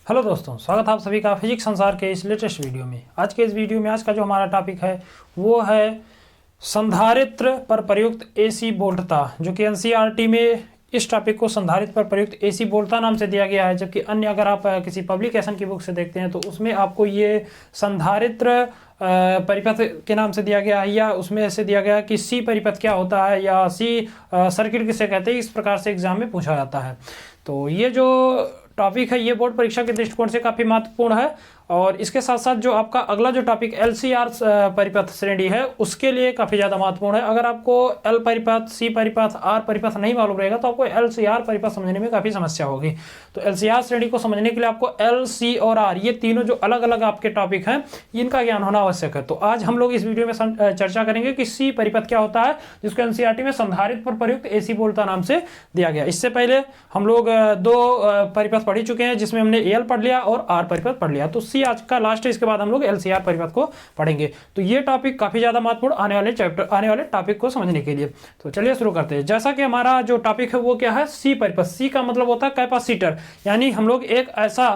Hello दोस्तों, स्वागत है आप सभी का फिजिक्स संसार के इस लेटेस्ट वीडियो में। आज के इस वीडियो में आज का जो हमारा टॉपिक है वो है संधारित्र पर प्रयुक्त एसी वोल्टता, जो कि एनसीईआरटी में इस टॉपिक को संधारित्र पर प्रयुक्त एसी वोल्टता नाम से दिया गया है। जबकि अन्य अगर आप किसी पब्लिकेशन की बुक से देखते हैं तो उसमें आपको ये संधारित्र परिपथ के नाम से दिया गया है, या उसमें ऐसे दिया गया है कि सी परिपथ क्या होता है या सी सर्किट किसे कहते हैं। इस प्रकार से एग्जाम में पूछा जाता है। तो ये जो टॉपिक है ये बोर्ड परीक्षा के दृष्टिकोण से काफ़ी महत्वपूर्ण है। और इसके साथ साथ जो आपका अगला जो टॉपिक एलसीआर परिपथ श्रेणी है उसके लिए काफ़ी ज़्यादा महत्वपूर्ण है। अगर आपको एल परिपथ, सी परिपथ, आर परिपथ नहीं मालूम रहेगा तो आपको एलसीआर परिपथ समझने में काफ़ी समस्या होगी। तो एलसीआर श्रेणी को समझने के लिए आपको एल, सी और आर, ये तीनों जो अलग अलग आपके टॉपिक हैं इनका ज्ञान होना आवश्यक है। तो आज हम लोग इस वीडियो में चर्चा करेंगे कि सी परिपथ क्या होता है, जिसको एनसीईआरटी में संधारित्र पर प्रयुक्त एसी वोल्टता नाम से दिया गया। इससे पहले हम लोग दो परिपथ पढ़ चुके हैं, जिसमें हमने एल पढ़ लिया और आर परिपथ पढ़ लिया। तो सी आज का लास्ट है, इसके बाद हम लोग एलसीआर परिपथ को पढ़ेंगे। तो ये टॉपिक काफी ज्यादा महत्वपूर्ण आने वाले टॉपिक को समझने के लिए। तो चलिए शुरू करते हैं। जैसा कि हमारा जो टॉपिक है वो क्या है, सी परिपथ। सी का मतलब होता है कैपेसिटर, यानी हम लोग एक ऐसा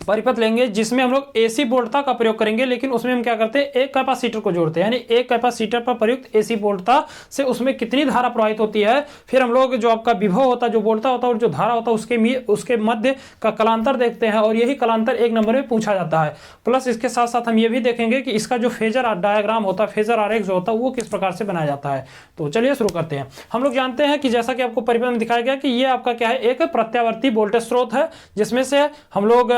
परिपथ लेंगे जिसमें हम लोग एसी वोल्टता का प्रयोग करेंगे, लेकिन उसमें हम क्या करते हैं, एक कैपेसिटर को जोड़ते हैं। यानी एक कैपेसिटर पर प्रयुक्त एसी वोल्टता से उसमें कितनी धारा प्रवाहित होती है, फिर हम लोग जो आपका विभव होता है, जो वोल्टता होता है और जो धारा होता है उसके मध्य का कलांतर देखते हैं, और यही कलांतर एक नंबर में पूछा जाता है। प्लस इसके साथ साथ हम ये भी देखेंगे कि इसका जो फेजर डायग्राम होता है, फेजर आरेख जो होता है वो किस प्रकार से बनाया जाता है। तो चलिए शुरू करते हैं। हम लोग जानते हैं कि जैसा कि आपको परिपथ में दिखाया गया कि ये आपका क्या है, एक प्रत्यावर्ती वोल्टेज स्रोत है, जिसमें से हम लोग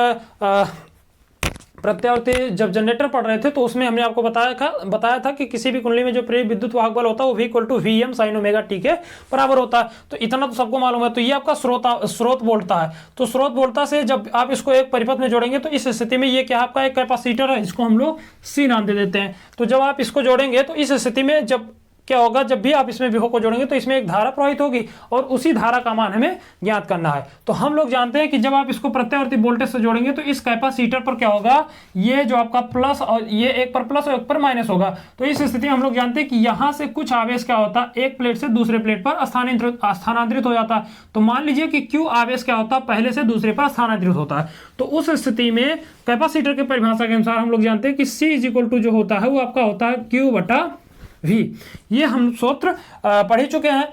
प्रत्यावर्ती जब जनरेटर पढ़ रहे थे तो उसमें हमने आपको बताया था कि किसी भी कुंडली में जो प्रेरित विद्युत वाहक बल होता है वो V equal to VM sine omega T के बराबर होता है। तो इतना तो सबको मालूम है। तो ये आपका स्रोत वोल्टता है। तो स्रोत वोल्टता से जब आप इसको एक परिपथ में जोड़ेंगे तो इस स्थिति में ये क्या आपका एक कैपेसिटर है, इसको हम लोग C नाम दे देते हैं। तो जब आप इसको जोड़ेंगे तो इस स्थिति में जब क्या होगा, जब भी आप इसमें विभव को जोड़ेंगे तो इसमें एक धारा प्रवाहित होगी और उसी धारा का मान हमें ज्ञात करना है। तो हम लोग जानते हैं कि जब आप इसको प्रत्यावर्ती वोल्टेज से जोड़ेंगे तो इस कैपेसिटर पर क्या होगा, ये जो आपका प्लस और ये एक पर प्लस और एक पर माइनस होगा। तो इस स्थिति में हम लोग जानते हैं कि यहां से कुछ आवेश क्या होता है, एक प्लेट से दूसरे प्लेट पर स्थानांतरित हो जाता है। तो मान लीजिए कि Q आवेश क्या होता है, पहले से दूसरे पर स्थानांतरित होता है। तो उस स्थिति में कैपेसिटर की परिभाषा के अनुसार हम लोग जानते हैं कि C इज इक्वल टू जो होता है वो आपका होता है Q बटा V। ये हम सूत्र पढ़ चुके हैं।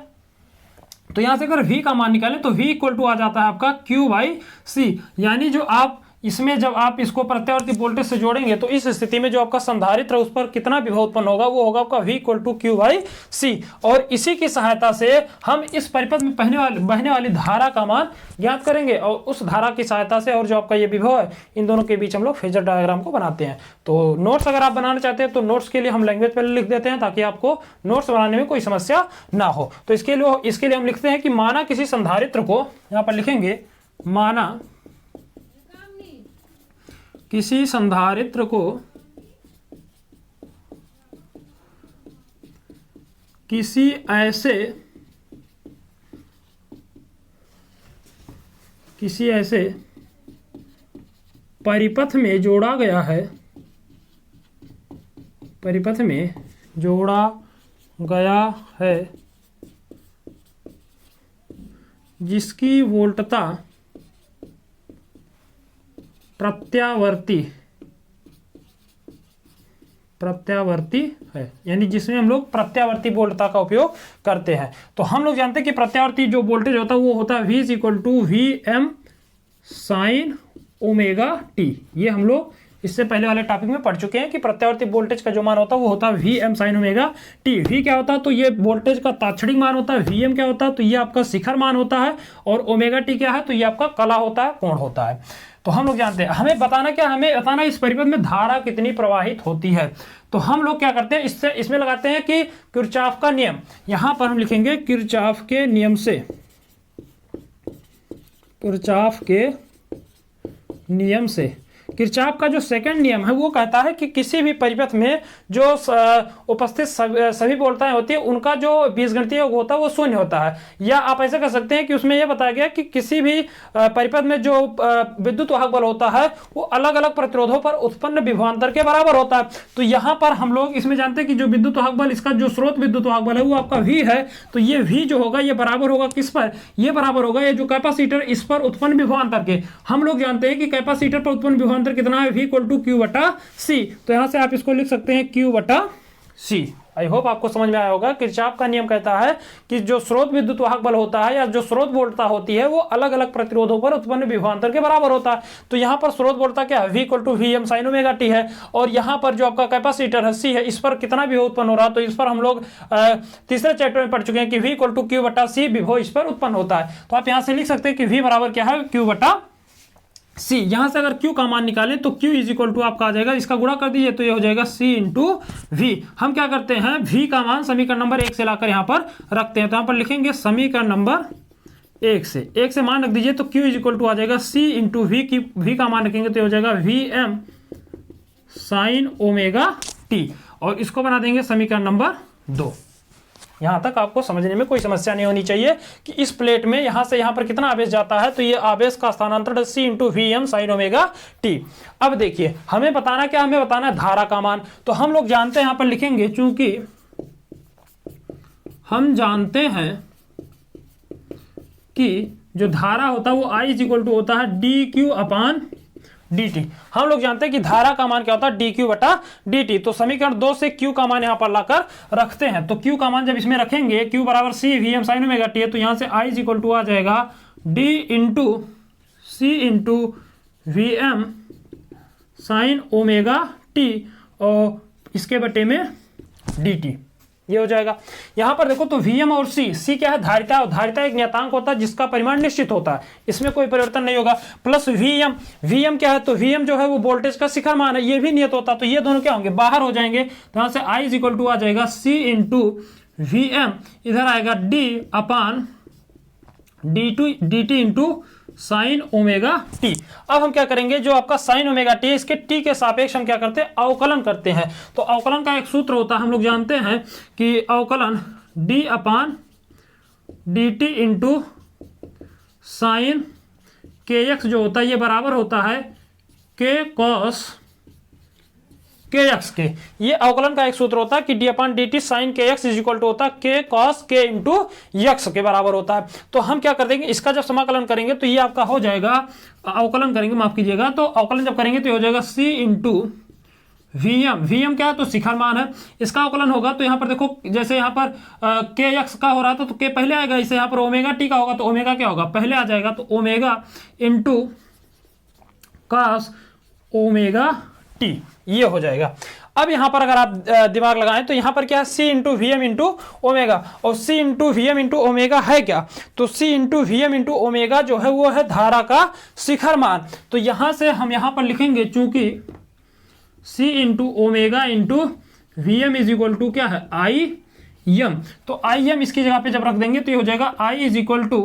तो यहां से अगर V का मान निकालें तो V इक्वल टू आ जाता है आपका Q बाई C। यानी जो आप इसमें जब आप इसको प्रत्यावर्ती वोल्टेज से जोड़ेंगे तो इस स्थिति में जो आपका संधारित्र है उस पर कितना विभव उत्पन्न होगा, वो होगा आपका V equal to Q by C। और इसी की सहायता से हम इस परिपथ में बहने वाली धारा का मान ज्ञात करेंगे, और उस धारा की सहायता से और जो आपका ये विभव है इन दोनों के बीच हम लोग फेजर डायग्राम को बनाते हैं। तो नोट्स अगर आप बनाना चाहते हैं तो नोट्स के लिए हम लैंग्वेज पहले लिख देते हैं ताकि आपको नोट्स बनाने में कोई समस्या ना हो। तो इसके लिए हम लिखते हैं कि माना किसी संधारित्र को, यहां पर लिखेंगे माना किसी संधारित्र को किसी ऐसे परिपथ में जोड़ा गया है, जिसकी वोल्टता प्रत्यावर्ती है, यानी जिसमें हम लोग प्रत्यावर्ती वोल्टता का उपयोग करते हैं। तो हम लोग जानते हैं कि प्रत्यावर्ती जो वोल्टेज होता है वो होता है V is equal to VM sine omega t. ये हम लोग इससे पहले वाले टॉपिक में पढ़ चुके हैं कि प्रत्यावर्ती वोल्टेज का जो मान होता है वो होता है VM sine omega T. V क्या होता है, तो ये वोल्टेज का तात्क्षणिक मान होता है। VM क्या होता है, तो ये आपका शिखर मान होता है। और ओमेगा टी क्या है, तो ये आपका कला होता है, कोण होता है। तो हम लोग जानते हैं, हमें बताना इस परिपथ में धारा कितनी प्रवाहित होती है। तो हम लोग क्या करते हैं, इसमें लगाते हैं कि किरचॉफ का नियम। यहां पर हम लिखेंगे किरचॉफ के नियम से किरचॉफ का जो सेकंड नियम है वो कहता है कि किसी भी परिपथ में जो उपस्थित सभी वोल्टताएं होती है उनका जो बीजगणितीय योग होता है वो शून्य होता है। या आप ऐसा कर सकते हैं कि उसमें यह बताया गया कि किसी भी परिपथ में जो विद्युत वाहक बल होता है वो अलग अलग प्रतिरोधों पर उत्पन्न विभवांतर के बराबर होता है। तो यहां पर हम लोग इसमें जानते हैं कि जो विद्युत वाहक बल, इसका जो स्रोत विद्युत वाहक बल है वो आपका V है। तो ये V जो होगा ये बराबर होगा किस पर, ये बराबर होगा ये जो कैपेसिटर इस पर उत्पन्न विभवांतर के। हम लोग जानते हैं कि कैपेसिटर पर उत्पन्न विभवांतर कितना है, V इक्वल टू Q बटा C। तो यहां से आप इसको लिख सकते हैं Q बटा C। आई होप आपको समझ में आया होगा। किरचॉफ का नियम कहता है कि जो स्रोत विद्युत वाहक बल होता है या जो स्रोत वोल्टता होती है वो अलग अलग प्रतिरोधों पर उत्पन्न विभवांतर के बराबर होता है। तो यहाँ पर स्रोत वोल्टता क्या है, V equal to VM sin omega t है। और यहाँ पर जो आपका कैपेसिटर है C है, इस पर कितना विभव उत्पन्न हो रहा है, तो इस पर हम लोग तीसरे चैप्टर में पढ़ चुके हैं कि V इक्वल टू Q बटा C विभव इस पर उत्पन्न होता है। तो आप यहाँ से लिख सकते हैं कि V बराबर क्या है, Q बटा C। यहां से अगर Q का मान निकालें तो Q इज इक्वल टू आपका आ जाएगा, इसका गुणा कर दीजिए तो ये हो जाएगा C इंटू V। हम क्या करते हैं, V का मान समीकरण नंबर 1 से लाकर यहां पर रखते हैं। तो यहां पर लिखेंगे समीकरण नंबर 1 से मान रख दीजिए तो Q इज इक्वल टू आ जाएगा C इंटू V की V का मान रखेंगे तो ये हो जाएगा VM साइन ओमेगा t। और इसको बना देंगे समीकरण नंबर 2। यहां तक आपको समझने में कोई समस्या नहीं होनी चाहिए कि इस प्लेट में यहां से यहां पर कितना आवेश जाता है। तो ये आवेश का स्थानांतरण C into VM sine omega t। अब देखिए हमें बताना क्या, हमें बताना है धारा का मान। तो हम लोग जानते हैं, यहां पर लिखेंगे चूंकि हम जानते हैं कि जो धारा होता है वो I इज इक्वल टू होता है dq अपान dt। हम लोग जानते हैं कि धारा का मान क्या होता है, dq बटा dt। तो समीकरण 2 से q का मान यहां पर लाकर रखते हैं। तो q का मान जब इसमें रखेंगे, q बराबर C VM sine omega t है। तो यहां से I इज इक्वल टू आ जाएगा d into C into VM sine omega t और इसके बटे में dt, ये हो जाएगा। यहां पर देखो तो Vm और C क्या है, धारिता। और धारिता एक नियतांक होता है जिसका परिमाण निश्चित होता है, इसमें कोई परिवर्तन नहीं होगा। प्लस Vm क्या है, तो Vm जो है वो वोल्टेज का शिखर मान है, ये भी नियत होता है। तो ये दोनों क्या होंगे, बाहर हो जाएंगे। तो यहां से I इज इक्वल टू आ जाएगा C इंटू VM, इधर आएगा D upon dt into sine omega t। अब हम क्या करेंगे, जो आपका साइन ओमेगा t इसके t के सापेक्ष हम क्या करते हैं, अवकलन करते हैं। तो अवकलन का एक सूत्र होता है, हम लोग जानते हैं कि अवकलन d upon dt into sine kx जो होता है ये बराबर होता है k cos kx के। ये अवकलन का एक सूत्र होता है कि d upon dt sine kx is equal to होता है k cos k into x के बराबर होता है। तो हम क्या कर देंगे, इसका जब समाकलन करेंगे तो ये आपका हो जाएगा, अवकलन करेंगे माफ कीजिएगा, तो अवकलन जब करेंगे तो ये हो जाएगा C इंटू VM क्या है, तो शिखर मान है। इसका अवकलन होगा तो यहाँ पर देखो जैसे यहाँ पर kx का हो रहा था तो k पहले आएगा, इसे यहाँ पर ओमेगा t का होगा तो ओमेगा क्या होगा, पहले आ जाएगा। तो omega into cos omega t, ये हो जाएगा। अब यहां पर अगर आप दिमाग लगाएं तो यहां पर क्या है, C into VM into omega. और C into VM into omega है क्या, तो C into VM into omega जो है वो है धारा का शिखर मान। तो यहां से हम यहां पर लिखेंगे चूंकि C into omega into VM is equal to क्या है, IM। तो IM इसकी जगह पे जब रख देंगे तो ये हो जाएगा I is equal to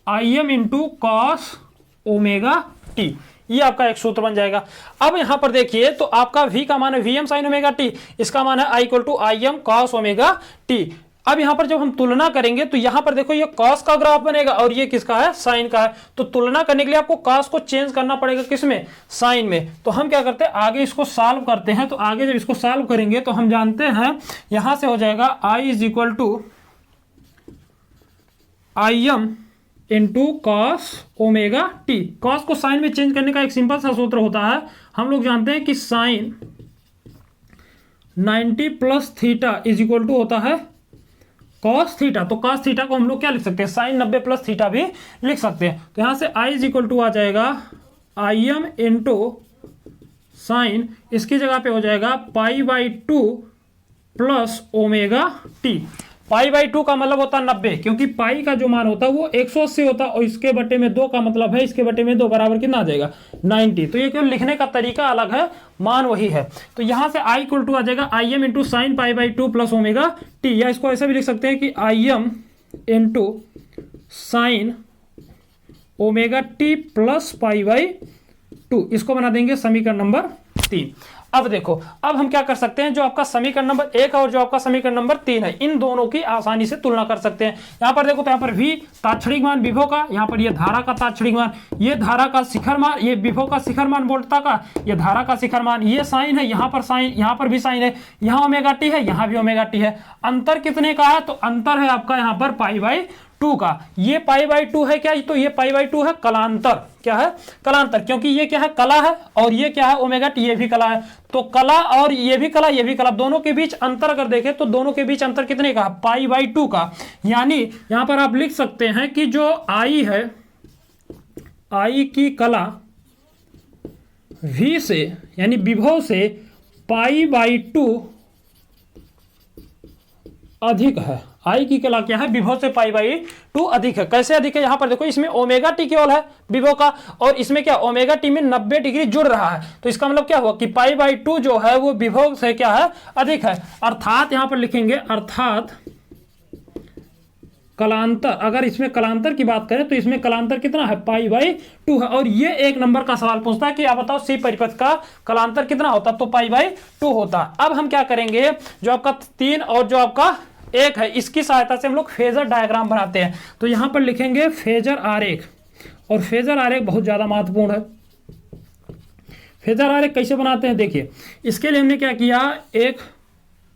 IM into cos omega t। ये आपका एक सूत्र बन जाएगा। अब यहां पर देखिए तो आपका V का मान है VM साइन ओमेगा t, इसका मान है I equal to IM cos omega t। अब यहां पर जब हम तुलना करेंगे तो यहां पर देखो ये cos का ग्राफ बनेगा और ये किसका है, साइन का है। तो तुलना करने के लिए आपको cos को चेंज करना पड़ेगा किसमें, साइन में। तो हम क्या करते हैं, आगे इसको सॉल्व करते हैं। तो आगे जब इसको सॉल्व करेंगे तो हम जानते हैं यहां से हो जाएगा I is equal to IM into cos omega t. Cos को साइन में चेंज करने का एक सिंपल सा सूत्र होता है, हम लोग जानते हैं कि sine 90 plus theta is equal to होता है कॉस थीटा। तो कॉस थीटा को हम लोग क्या लिख सकते हैं, साइन 90 प्लस थीटा भी लिख सकते हैं। तो यहां से I इज इक्वल टू आ जाएगा IM इंटू साइन, इसकी जगह पे हो जाएगा π/2 प्लस ओमेगा टी। π/2 का मतलब होता है 90, क्योंकि पाई का जो मान होता है वो 180 होता है और इसके बटे में 2 का मतलब है, इसके बटे में 2 बराबर कितना आ जाएगा, 90। तो ये केवल लिखने का तरीका अलग है, मान वही है। तो यहां से I इक्वल टू आ जाएगा IM into sine π/2 plus omega t. या इसको ऐसे भी लिख सकते हैं कि IM into sine omega t plus π/2। Two, इसको बना देंगे समीकरण नंबर 3। अब देखो, अब हम क्या कर सकते हैं, जो आपका समीकरण नंबर 1 और जो आपका समीकरण नंबर 3 है, इन दोनों की आसानी से तुलना कर सकते हैं। यहां पर देखो, तो यहां पर V तात्क्षणिक मान विभव का, यहां पर ये धारा का तात्क्षणिक मान, ये धारा का शिखर मान, ये विभव का शिखर मान वोल्टता का, ये धारा का शिखर मान, ये साइन है, यहां पर साइन, यहां पर भी साइन है, यहां ओमेगा टी है, यहां भी ओमेगा टी है। अंतर कितने का है, तो अंतर है आपका यहां पर π/2 का। ये π/2 है क्या, तो ये π/2 है कलांतर। क्या है, कलांतर, क्योंकि ये क्या है, कला है, और ये क्या है, ओमेगा टी, ये भी कला है। तो कला और ये भी कला, ये भी कला, दोनों के बीच अंतर अगर देखें तो दोनों के बीच अंतर कितने का, π/2 का। यानी यहां पर आप लिख सकते हैं कि जो I है, I की कला V से, यानी विभव से π/2 अधिक है। I की कला क्या है, विभव से π/2 अधिक है। कैसे अधिक है, यहां पर देखो, इसमें ओमेगा टी केवल है विभव का, और इसमें क्या, ओमेगा टी में 90 डिग्री जुड़ रहा है। तो इसका मतलब क्या हुआ कि π/2 जो है वो विभव से क्या है, अधिक है। अर्थात यहां पर लिखेंगे, अर्थात कलांतर, अगर इसमें कलांतर की बात करें तो इसमें कलांतर कितना है, π/2 है। और ये 1 नंबर का सवाल पूछता है कि आप बताओ सी परिपथ का कलांतर कितना होता, तो π/2 होता। अब हम क्या करेंगे, जो आपका 3 और जो आपका 1 है, इसकी सहायता से हम लोग फेजर डायग्राम बनाते हैं। तो यहां पर लिखेंगे फेजर आरेख, और फेजर आरेख बहुत ज्यादा महत्वपूर्ण है। फेजर आरेख कैसे बनाते हैं, देखिए, इसके लिए हमने क्या किया, एक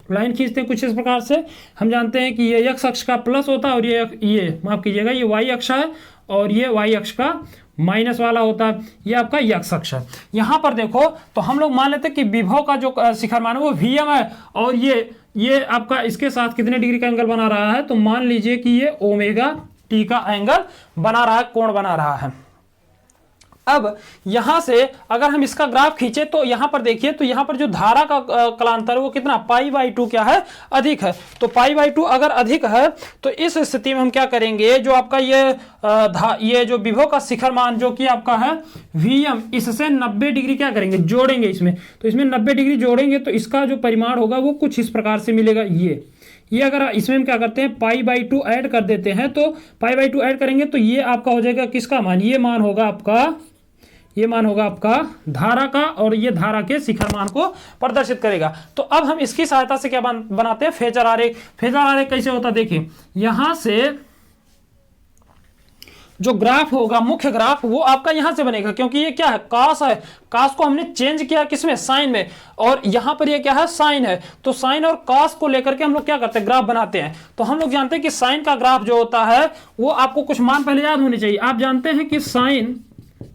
लाइन खींचते हैं कुछ इस प्रकार से। हम जानते हैं कि ये x अक्ष का प्लस होता है, और ये माफ कीजिएगा, ये y अक्ष है, और ये y अक्ष का माइनस वाला होता है, ये आपका x अक्ष है। यहां पर देखो, तो हम लोग मान लेते हैं कि विभव का जो शिखर मान है वो Vm है, और ये आपका इसके साथ कितने डिग्री का एंगल बना रहा है, तो मान लीजिए कि ये ओमेगा टी का एंगल बना रहा है, कोण बना रहा है। अब यहां से अगर हम इसका ग्राफ खींचे तो यहां पर देखिए, तो यहां पर जो धारा का कलांतर है वो कितना, π/2 क्या है, अधिक है। तो π/2 अगर अधिक है तो इस स्थिति में हम क्या करेंगे, जो आपका ये जो विभव का शिखर मान जो कि आपका है Vm, इससे 90 डिग्री क्या करेंगे, जोड़ेंगे इसमें। तो इसमें 90 डिग्री जोड़ेंगे तो इसका जो परिमाण होगा वो कुछ इस प्रकार से मिलेगा। ये अगर इसमें हम क्या करते हैं, π/2 ऐड कर देते हैं, तो π/2 ऐड करेंगे तो ये आपका हो जाएगा किसका मान, ये मान होगा आपका धारा का, और ये धारा के शिखर मान को प्रदर्शित करेगा। तो अब हम इसकी सहायता से क्या बनाते हैं, फेजर आरेख। फेजर आरेख कैसे होता है, देखिए, यहां से जो ग्राफ होगा, मुख्य ग्राफ, वो आपका यहां से बनेगा, क्योंकि ये क्या है, कास है। कास को हमने चेंज किया किसमें, साइन में, और यहां पर ये क्या है, साइन है। तो साइन और कास को लेकर के हम लोग क्या करते हैं, ग्राफ बनाते हैं। तो हम लोग जानते हैं कि साइन का ग्राफ जो होता है वो आपको कुछ मान पहले याद होने चाहिए। आप जानते हैं कि साइन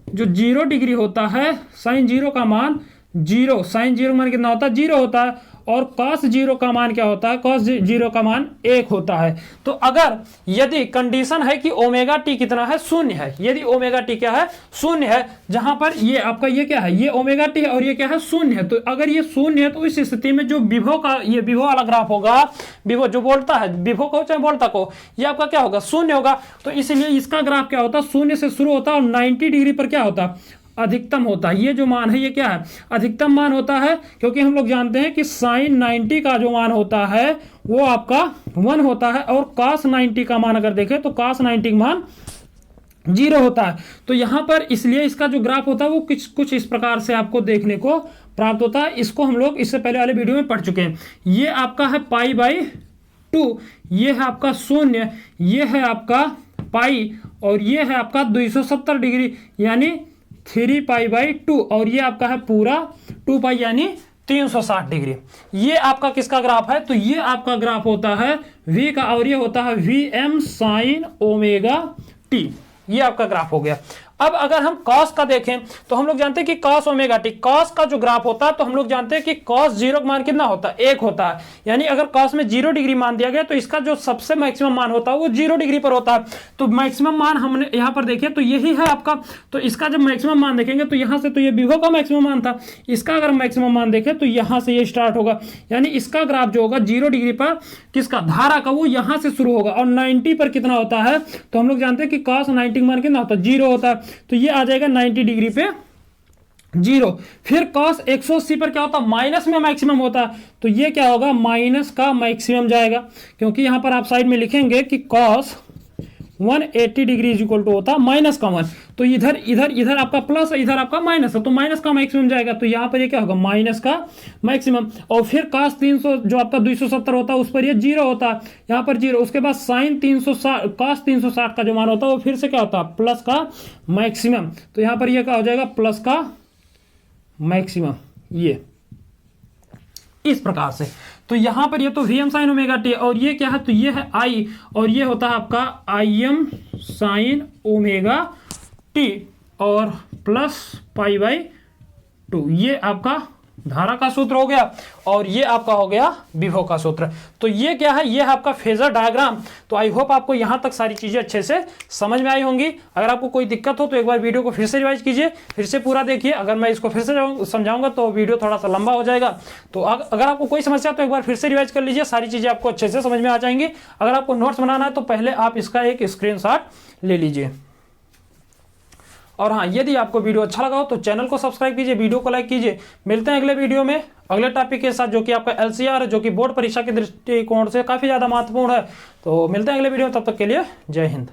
जो 0 डिग्री होता है, साइन 0 का मान 0, साइन 0 मान कितना होता है, 0 होता है। और cos 0 का मान क्या होता है, cos 0 का मान 1 होता है। तो अगर यदि कंडीशन है कि ओमेगा टी कितना है, 0 है, यदि ओमेगा टी क्या है, 0 है, जहां पर ये आपका ये क्या है, ये ओमेगा टी है, और ये क्या है, 0 है। तो अगर ये 0 है तो इस स्थिति में जो विभव का, ये विभव वाला ग्राफ होगा, विभव जो बोलता है, विभव को चाहे बोलता को, ये आपका क्या होगा, 0 होगा। तो इसलिए इसका ग्राफ क्या होता है, 0 से शुरू होता है और 90 डिग्री पर क्या होता है, अधिकतम होता है। ये जो मान है ये क्या है, अधिकतम मान होता है, क्योंकि हम लोग जानते हैं कि साइन 90 का जो मान होता है वो आपका 1 होता है, और cos 90 का मान अगर देखें तो cos 90 का मान 0 होता है। तो यहां पर इसलिए इसका जो ग्राफ होता है वो कुछ इस प्रकार से आपको देखने को प्राप्त होता है। इसको हम लोग इससे पहले वाले वीडियो में पढ़ चुके हैं। ये आपका है π/2, ये है आपका 0, ये है आपका पाई, और ये है आपका 270 डिग्री यानी 3π/2, और ये आपका है पूरा 2π यानी 360 डिग्री। ये आपका किसका ग्राफ है, तो ये आपका ग्राफ होता है V का, और ये होता है Vm sin ओमेगा टी। ये आपका ग्राफ हो गया। अब अगर हम cos का देखें तो हम लोग जानते हैं कि cos ओमेगा टी, cos का जो ग्राफ होता है तो हम लोग जानते हैं कि cos 0 का मान कितना होता है, 1 होता है। यानी अगर cos में 0 डिग्री मान दिया गया तो इसका जो सबसे मैक्सिमम मान होता है वो 0 डिग्री पर होता है। तो मैक्सिमम मान हमने यहाँ पर देखे तो यही है आपका। तो इसका जब मैक्सिमम मान देखेंगे तो यहाँ से, तो ये विभव का मैक्सिमम मान था, इसका अगर मैक्सिमम मान देखें तो यहाँ से ये स्टार्ट होगा। यानी इसका ग्राफ जो होगा 0 डिग्री पर किसका, धारा का, वो यहाँ से शुरू होगा, और 90 पर कितना होता है, तो हम लोग जानते हैं कि cos 90 मान कितना होता है, 0 होता है। तो ये आ जाएगा 90 डिग्री पे 0। फिर cos 180 पर क्या होता है, माइनस में मैक्सिमम होता है, तो ये क्या होगा, माइनस का मैक्सिमम जाएगा, क्योंकि यहां पर आप साइड में लिखेंगे कि cos 180 degree is equal to होता है माइनस का 1। तो इधर इधर इधर आपका प्लस है, इधर आपका माइनस है, तो माइनस का मैक्सिमम जाएगा, तो यहाँ पर ये क्या होगा माइनस का मैक्सिमम। और फिर cos 300 जो आपका 270 होता है उस पर ये 0 होता है, यहाँ पर 0। उसके बाद sin 360 cos 360 का जो मान होता है वो फिर से क्या होता है प्लस का मैक्सिमम। तो यहाँ पर ये क्या हो जाएगा प्लस का मैक्सिमम, ये इस प्रकार से। तो यहां पर ये तो Vm sin ओमेगा टी, और ये क्या है तो ये है I, और ये होता है आपका Im sin ओमेगा टी और प्लस पाई बाई 2। ये आपका धारा का सूत्र हो गया और ये आपका हो गया विभव का सूत्र। तो ये क्या है, ये है आपका फेजर डायग्राम। तो आई होप आपको यहां तक सारी चीजें अच्छे से समझ में आई होंगी। अगर आपको कोई दिक्कत हो तो एक बार वीडियो को फिर से रिवाइज कीजिए, फिर से पूरा देखिए। अगर मैं इसको फिर से समझाऊंगा तो वीडियो थोड़ा सा लंबा हो जाएगा। तो अगर आपको कोई समस्या तो एक बार फिर से रिवाइज कर लीजिए, सारी चीजें आपको अच्छे से समझ में आ जाएंगी। अगर आपको नोट्स बनाना है तो पहले आप इसका एक स्क्रीनशॉट ले लीजिए। और हाँ, यदि आपको वीडियो अच्छा लगा हो तो चैनल को सब्सक्राइब कीजिए, वीडियो को लाइक कीजिए। मिलते हैं अगले वीडियो में अगले टॉपिक के साथ, जो कि आपका LCR है, जो कि बोर्ड परीक्षा के दृष्टिकोण से काफी ज्यादा महत्वपूर्ण है। तो मिलते हैं अगले वीडियो में, तब तक के लिए जय हिंद।